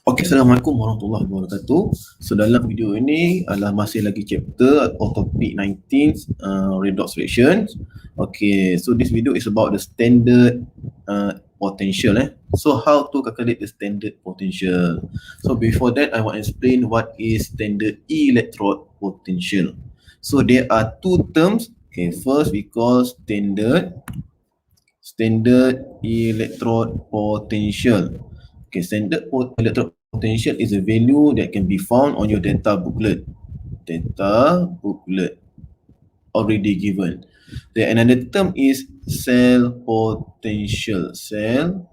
Okay, Assalamualaikum warahmatullahi wabarakatuh. So dalam video ini adalah masih lagi chapter atau topik 19 redox reactions. Okay, so this video is about the standard potential. So how to calculate the standard potential? So before that, I want to explain what is standard electrode potential. So there are two terms. Okay, first we call standard electrode potential. Okay, standard electrode potential is a value that can be found on your data booklet. Already given. Then another term is cell potential. Cell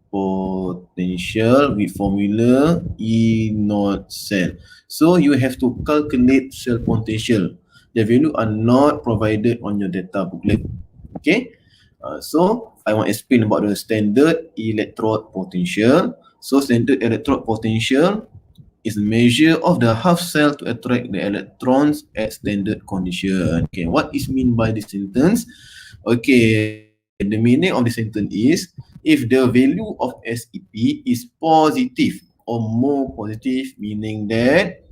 potential with formula E naught cell. So you have to calculate cell potential. The value are not provided on your data booklet. Okay. So I want to explain about the standard electrode potential. So standard electrode potential is a measure of the half cell to attract the electrons at standard condition. Okay, what is mean by this sentence? Okay, the meaning of the sentence is if the value of SEP is positive or more positive, meaning that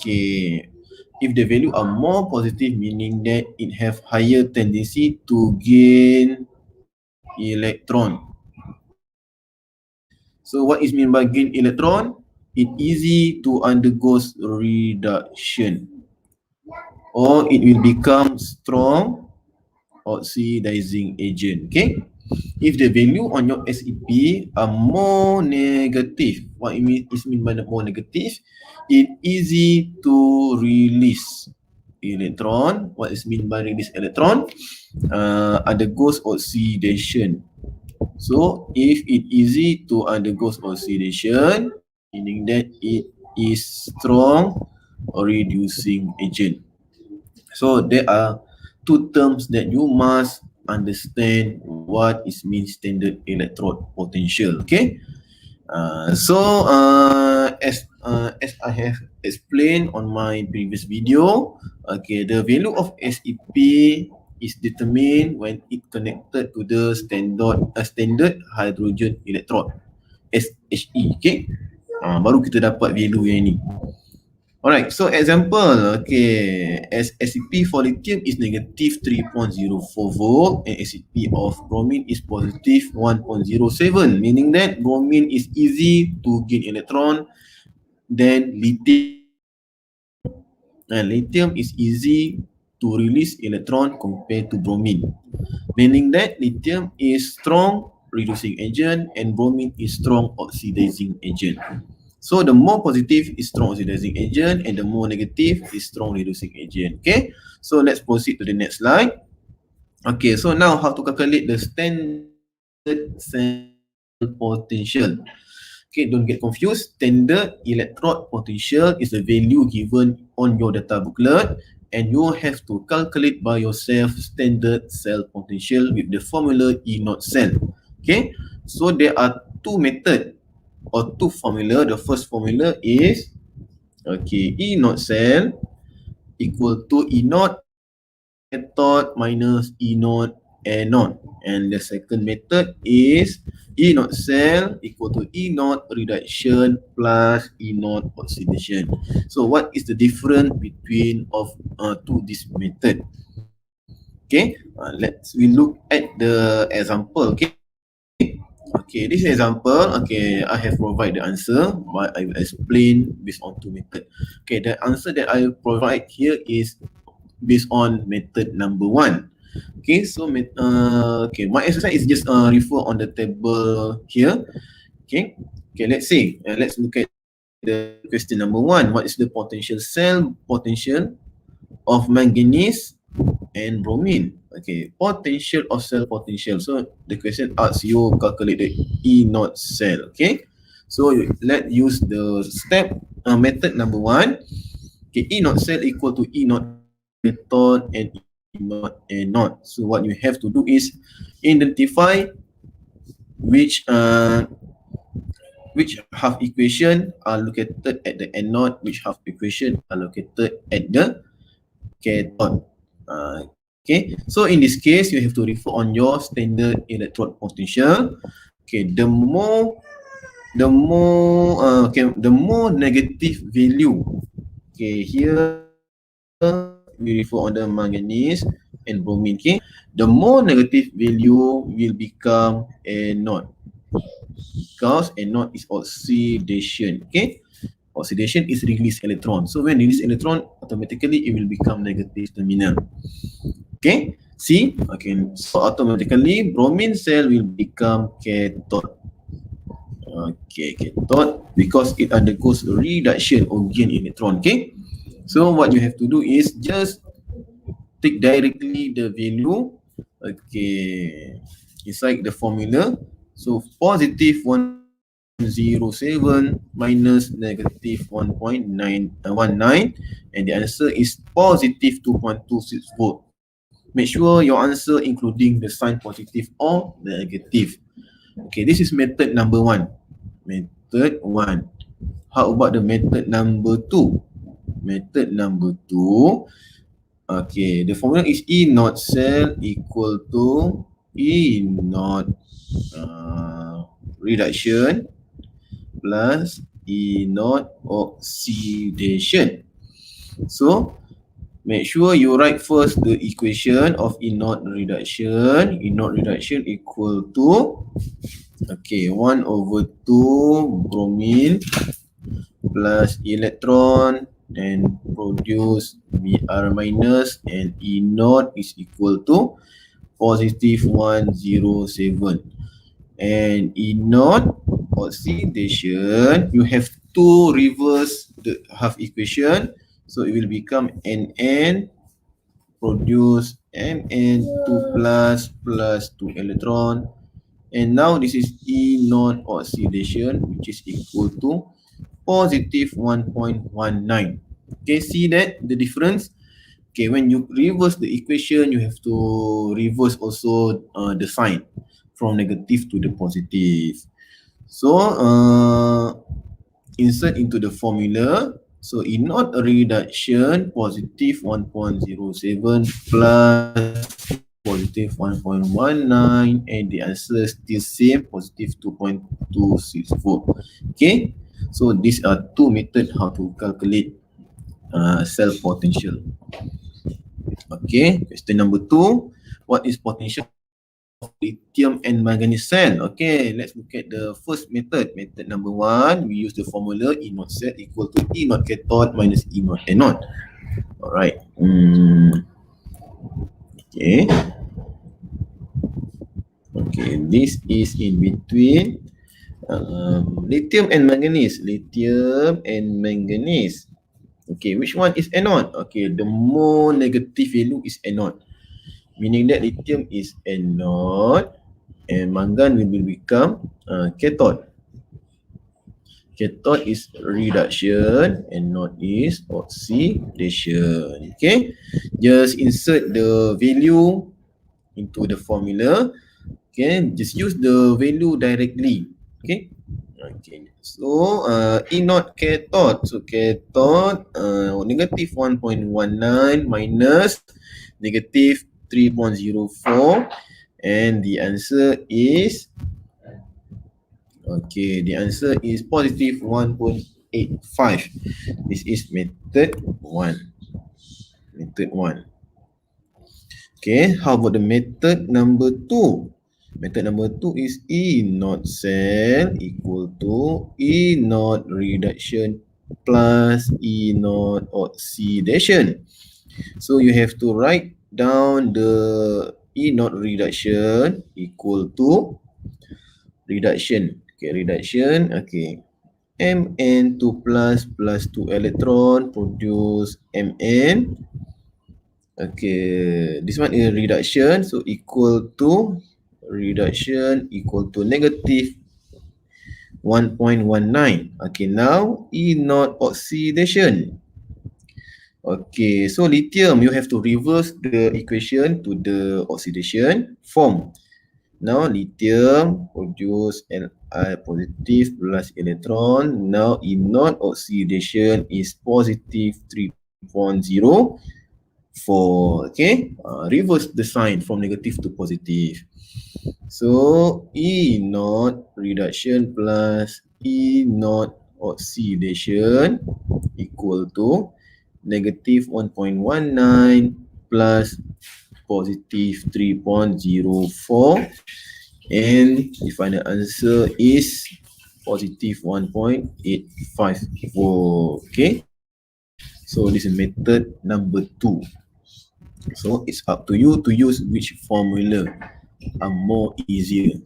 if the value are more positive, meaning that it have higher tendency to gain electron. So what is mean by gain electron? It easy to undergo reduction, or it will become strong oxidizing agent. Okay, if the value on your SEP are more negative, what it mean is mean by the more negative, it easy to release electron. What is mean by release electron? Undergoes oxidation. So if it easy to undergo oxidation, meaning that it is strong or reducing agent. So there are two terms that you must understand what is mean standard electrode potential. Okay. As I have explained on my previous video, okay, the value of SEP is determined when it connected to the standard hydrogen electrode, SHE. Okay, baru kita dapat value yang ni. Alright, so example, okay, as SEP for lithium is negative 3.04 volt and SEP of bromine is positive 1.07, meaning that bromine is easy to gain electron than lithium. And lithium is easy to release electron compared to bromine, meaning that lithium is strong reducing agent and bromine is strong oxidizing agent. So the more positive is strong oxidizing agent and the more negative is strong reducing agent. Okay, so let's proceed to the next slide. Okay, so now how to calculate the standard cell potential. Okay, don't get confused. Standard electrode potential is the value given on your data booklet and you have to calculate by yourself standard cell potential with the formula E naught cell. Okay, so there are two methods or two formula. The first formula is E naught cell equal to E naught cathode minus E naught anode, and the second method is E naught cell equal to E naught reduction plus E naught oxidation. So what is the difference between of this method? Okay, we look at the example. Okay, this example, okay, I have provided the answer, but I will explain based on two methods. Okay, the answer that I provide here is based on method number 1. Okay, so my exercise is just refer on the table here. Okay, let's see. Let's look at the question number 1. What is the potential cell potential of manganese and bromine? Okay, potential of cell potential. So the question asks you calculate the E naught cell. Okay, so let's use the method number 1. Okay, E naught cell equal to E naught cathode and E naught anode. So what you have to do is identify which half equation are located at the anode, which half equation are located at the cathode. Okay, so in this case, you have to refer on your standard electrode potential. Okay, the more negative value. Okay, here we refer on the manganese and bromine. Okay, the more negative value will become anode because anode is oxidation. Okay, oxidation is release electron. So when release electron, automatically it will become negative terminal. Okay, see, okay, so automatically bromine cell will become cathode. Okay, cathode because it undergoes reduction or gain electron. Okay, so what you have to do is just take directly the value, okay, inside the formula. So positive 107 minus negative 1.919, and the answer is positive 2.26 volt. Make sure your answer including the sign positive or negative. Okay, this is method number one. Method one. How about the method number two? Method number two. Okay, the formula is E naught cell equal to E naught reduction plus E naught oxidation. So make sure you write first the equation of E naught reduction. E naught reduction equal to, okay, 1 over 2 bromine plus electron and produce Br minus, and E naught is equal to positive 107. And E naught oxidation, you have to reverse the half equation, so it will become Nn produce Mn2 plus 2 electron, and now this is E naught oxidation, which is equal to positive 1.19. Okay, see that the difference? Okay, when you reverse the equation, you have to reverse also the sign from negative to the positive. So insert into the formula. So E naught reduction positive 1.07 plus positive 1.19, and the answer is still same, positive 2.264. Okay, so these are two methods how to calculate cell potential. Okay, question number two. What is potential of lithium and manganese cell? Okay, let's look at the first method. Method number one, we use the formula E naught cell equal to E naught cathode minus E naught anode. Alright. Okay. Okay, this is in between lithium and manganese. Lithium and manganese. Okay, which one is anode? Okay, the more negative value is anode, meaning that lithium is anode and mangan will become cathode. Cathode is reduction, anode is oxidation. Okay, just insert the value into the formula. Okay, just use the value directly. Okay. Okay, so E naught cathode. So cathode negative 1.19 minus negative 3.04, and the answer is, okay, the answer is positive 1.85. This is method 1. Method 1. Okay, how about the method number 2? Method number 2 is E naught cell equal to E naught reduction plus E naught oxidation. So you have to write down the E naught reduction equal to reduction. Okay, reduction. Okay, Mn2 plus 2 electron produce Mn. Okay, this one is reduction, so equal to reduction equal to negative 1.19. Okay, now E naught oxidation. Okay, so lithium, you have to reverse the equation to the oxidation form. Now lithium produce Li positive plus electron. Now E naught oxidation is positive 3.04, Okay, reverse the sign from negative to positive. So E naught reduction plus E naught oxidation equal to negative 1.19 plus positive 3.04, and the final answer is positive 1.85 volt. Okay, so this is method number 2. So it's up to you to use which formula are more easier.